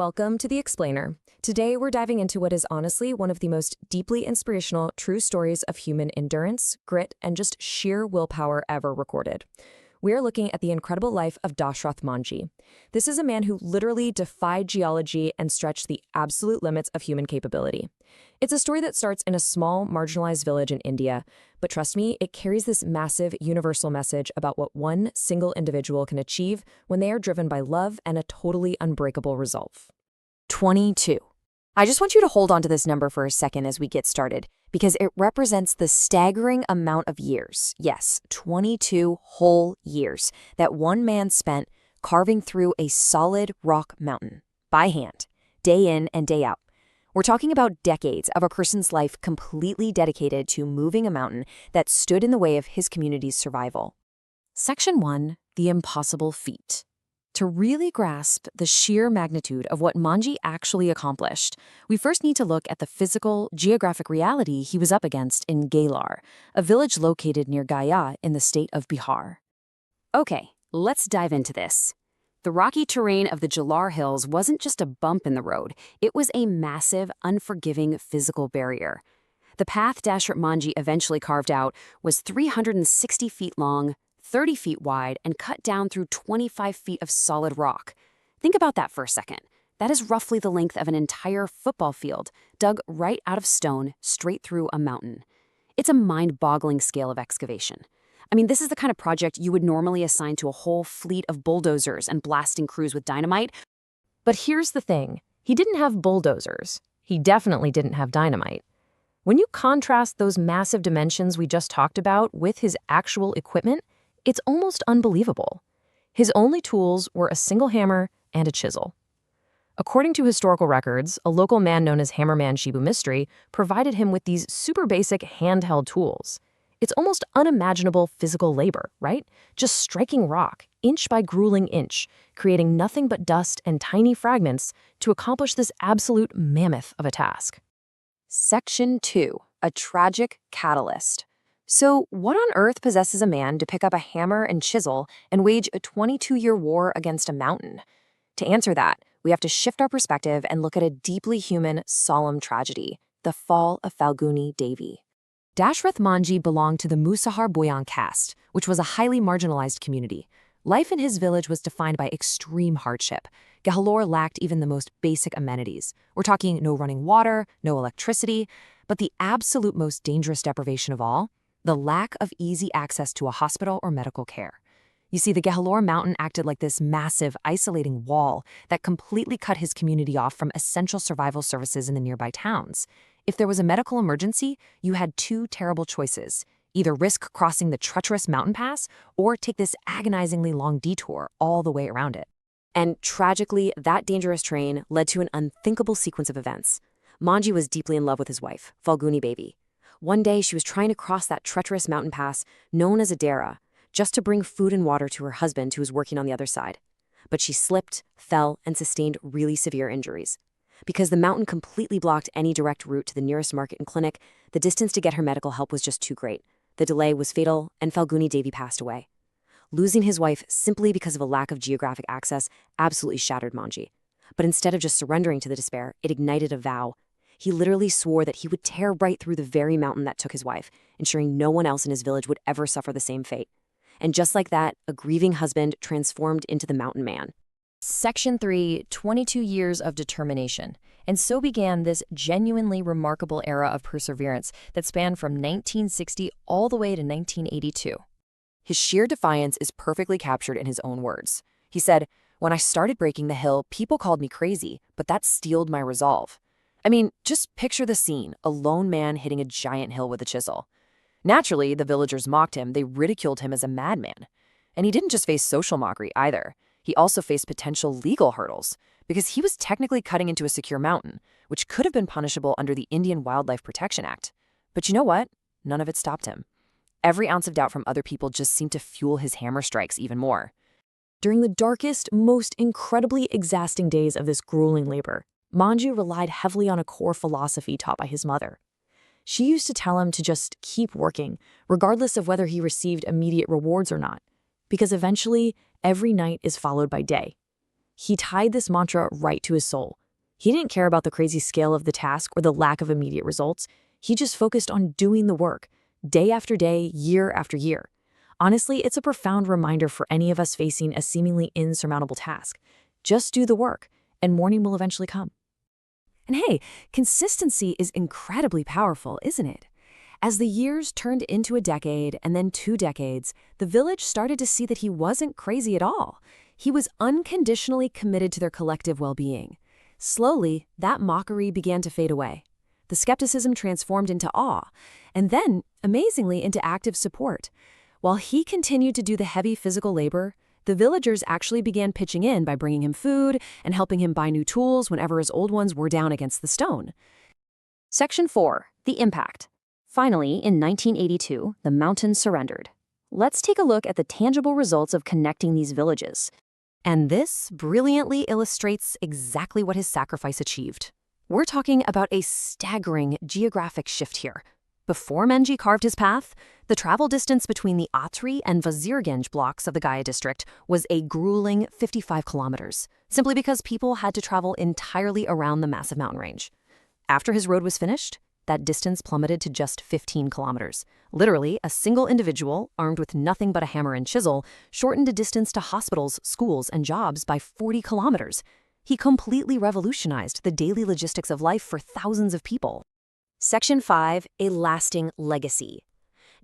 Welcome to The Explainer. Today we're diving into what is honestly one of the most deeply inspirational true stories of human endurance, grit, and just sheer willpower ever recorded. We are looking at the incredible life of Dashrath Manjhi. This is a man who literally defied geology and stretched the absolute limits of human capability. It's a story that starts in a small, marginalized village in India, but trust me, it carries this massive, universal message about what one single individual can achieve when they are driven by love and a totally unbreakable resolve. 22. I just want you to hold on to this number for a second as we get started, because it represents the staggering amount of years, yes, 22 whole years, that one man spent carving through a solid rock mountain, by hand, day in and day out. We're talking about decades of a person's life completely dedicated to moving a mountain that stood in the way of his community's survival. Section 1, The Impossible Feat. To really grasp the sheer magnitude of what Manjhi actually accomplished, we first need to look at the physical, geographic reality he was up against in Galar, a village located near Gaya in the state of Bihar. Okay, let's dive into this. The rocky terrain of the Jalar Hills wasn't just a bump in the road, it was a massive, unforgiving physical barrier. The path Dashrath Manjhi eventually carved out was 360 feet long, 30 feet wide, and cut down through 25 feet of solid rock. Think about that for a second. That is roughly the length of an entire football field, dug right out of stone, straight through a mountain. It's a mind-boggling scale of excavation. I mean, this is the kind of project you would normally assign to a whole fleet of bulldozers and blasting crews with dynamite. But here's the thing. He didn't have bulldozers. He definitely didn't have dynamite. When you contrast those massive dimensions we just talked about with his actual equipment, it's almost unbelievable. His only tools were a single hammer and a chisel. According to historical records, a local man known as Hammerman Shibu Mystery provided him with these super basic handheld tools. It's almost unimaginable physical labor, right? Just striking rock, inch by grueling inch, creating nothing but dust and tiny fragments to accomplish this absolute mammoth of a task. Section 2, A Tragic Catalyst. So, what on earth possesses a man to pick up a hammer and chisel and wage a 22-year war against a mountain? To answer that, we have to shift our perspective and look at a deeply human, solemn tragedy, the fall of Falguni Devi. Dashrath Manjhi belonged to the Musahar Boyan caste, which was a highly marginalized community. Life in his village was defined by extreme hardship. Gahalor lacked even the most basic amenities. We're talking no running water, no electricity, but the absolute most dangerous deprivation of all, the lack of easy access to a hospital or medical care. You see, the Gahalor mountain acted like this massive, isolating wall that completely cut his community off from essential survival services in the nearby towns. If there was a medical emergency, you had two terrible choices: either risk crossing the treacherous mountain pass or take this agonizingly long detour all the way around it. And tragically, that dangerous terrain led to an unthinkable sequence of events. Manjhi was deeply in love with his wife, Falguni Devi. One day, she was trying to cross that treacherous mountain pass known as a dera, just to bring food and water to her husband who was working on the other side. But she slipped, fell, and sustained really severe injuries. Because the mountain completely blocked any direct route to the nearest market and clinic, the distance to get her medical help was just too great. The delay was fatal, and Falguni Devi passed away. Losing his wife simply because of a lack of geographic access absolutely shattered Manjhi. But instead of just surrendering to the despair, it ignited a vow. He literally swore that he would tear right through the very mountain that took his wife, ensuring no one else in his village would ever suffer the same fate. And just like that, a grieving husband transformed into the mountain man. Section 3, 22 years of determination. And so began this genuinely remarkable era of perseverance that spanned from 1960 all the way to 1982. His sheer defiance is perfectly captured in his own words. He said, "When I started breaking the hill, people called me crazy, but that steeled my resolve." I mean, just picture the scene, a lone man hitting a giant hill with a chisel. Naturally, the villagers mocked him, they ridiculed him as a madman. And he didn't just face social mockery either. He also faced potential legal hurdles, because he was technically cutting into a secure mountain, which could have been punishable under the Indian Wildlife Protection Act. But you know what? None of it stopped him. Every ounce of doubt from other people just seemed to fuel his hammer strikes even more. During the darkest, most incredibly exhausting days of this grueling labor, Manjhi relied heavily on a core philosophy taught by his mother. She used to tell him to just keep working, regardless of whether he received immediate rewards or not, because eventually, every night is followed by day. He tied this mantra right to his soul. He didn't care about the crazy scale of the task or the lack of immediate results. He just focused on doing the work, day after day, year after year. Honestly, it's a profound reminder for any of us facing a seemingly insurmountable task. Just do the work, and morning will eventually come. And hey, consistency is incredibly powerful, isn't it? As the years turned into a decade and then 2 decades, the village started to see that he wasn't crazy at all. He was unconditionally committed to their collective well-being. Slowly, that mockery began to fade away. The skepticism transformed into awe, and then, amazingly, into active support. While he continued to do the heavy physical labor, the villagers actually began pitching in by bringing him food and helping him buy new tools whenever his old ones were down against the stone. Section 4. The Impact. Finally, in 1982, the mountains surrendered. Let's take a look at the tangible results of connecting these villages. And this brilliantly illustrates exactly what his sacrifice achieved. We're talking about a staggering geographic shift here. Before Manjhi carved his path, the travel distance between the Atri and Vazirganj blocks of the Gaya district was a grueling 55 kilometers, simply because people had to travel entirely around the massive mountain range. After his road was finished, that distance plummeted to just 15 kilometers. Literally, a single individual, armed with nothing but a hammer and chisel, shortened a distance to hospitals, schools, and jobs by 40 kilometers. He completely revolutionized the daily logistics of life for thousands of people. Section 5. A Lasting Legacy.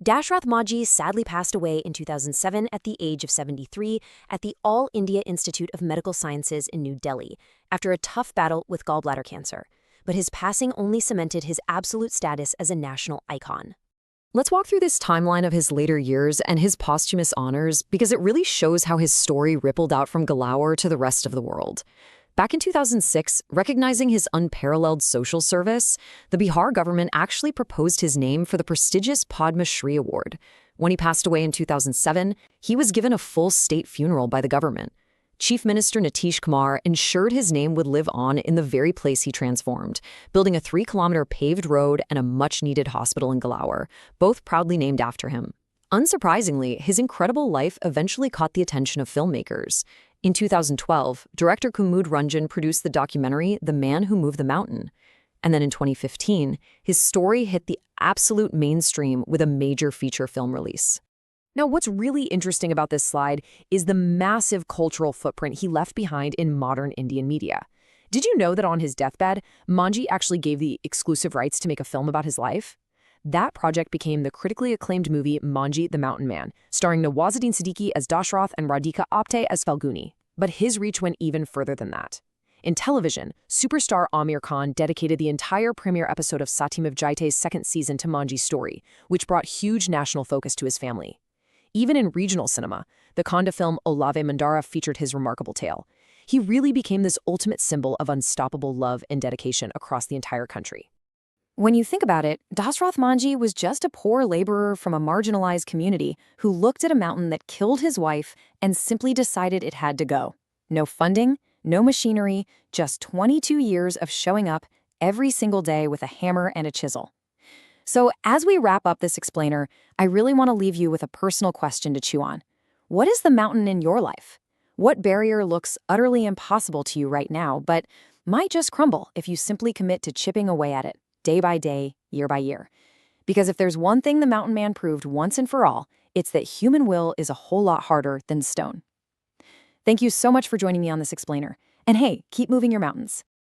Dashrath Manjhi sadly passed away in 2007 at the age of 73 at the All India Institute of Medical Sciences in New Delhi after a tough battle with gallbladder cancer. But his passing only cemented his absolute status as a national icon. Let's walk through this timeline of his later years and his posthumous honors because it really shows how his story rippled out from Galaur to the rest of the world. Back in 2006, recognizing his unparalleled social service, the Bihar government actually proposed his name for the prestigious Padma Shri Award. When he passed away in 2007, he was given a full state funeral by the government. Chief Minister Nitish Kumar ensured his name would live on in the very place he transformed, building a 3-kilometer paved road and a much-needed hospital in Galaur, both proudly named after him. Unsurprisingly, his incredible life eventually caught the attention of filmmakers. In 2012, director Kumud Ranjan produced the documentary The Man Who Moved the Mountain. And then in 2015, his story hit the absolute mainstream with a major feature film release. Now, what's really interesting about this slide is the massive cultural footprint he left behind in modern Indian media. Did you know that on his deathbed, Manjhi actually gave the exclusive rights to make a film about his life? That project became the critically acclaimed movie Manjhi the Mountain Man, starring Nawazuddin Siddiqui as Dashrath and Radhika Apte as Falguni. But his reach went even further than that. In television, superstar Amir Khan dedicated the entire premiere episode of Satyam Jaite's second season to Manjhi's story, which brought huge national focus to his family. Even in regional cinema, the Kannada film Olave Mandara featured his remarkable tale. He really became this ultimate symbol of unstoppable love and dedication across the entire country. When you think about it, Dashrath Manjhi was just a poor laborer from a marginalized community who looked at a mountain that killed his wife and simply decided it had to go. No funding, no machinery, just 22 years of showing up every single day with a hammer and a chisel. So as we wrap up this explainer, I really want to leave you with a personal question to chew on. What is the mountain in your life? What barrier looks utterly impossible to you right now, but might just crumble if you simply commit to chipping away at it, day by day, year by year? Because if there's one thing the mountain man proved once and for all, it's that human will is a whole lot harder than stone. Thank you so much for joining me on this explainer. And hey, keep moving your mountains.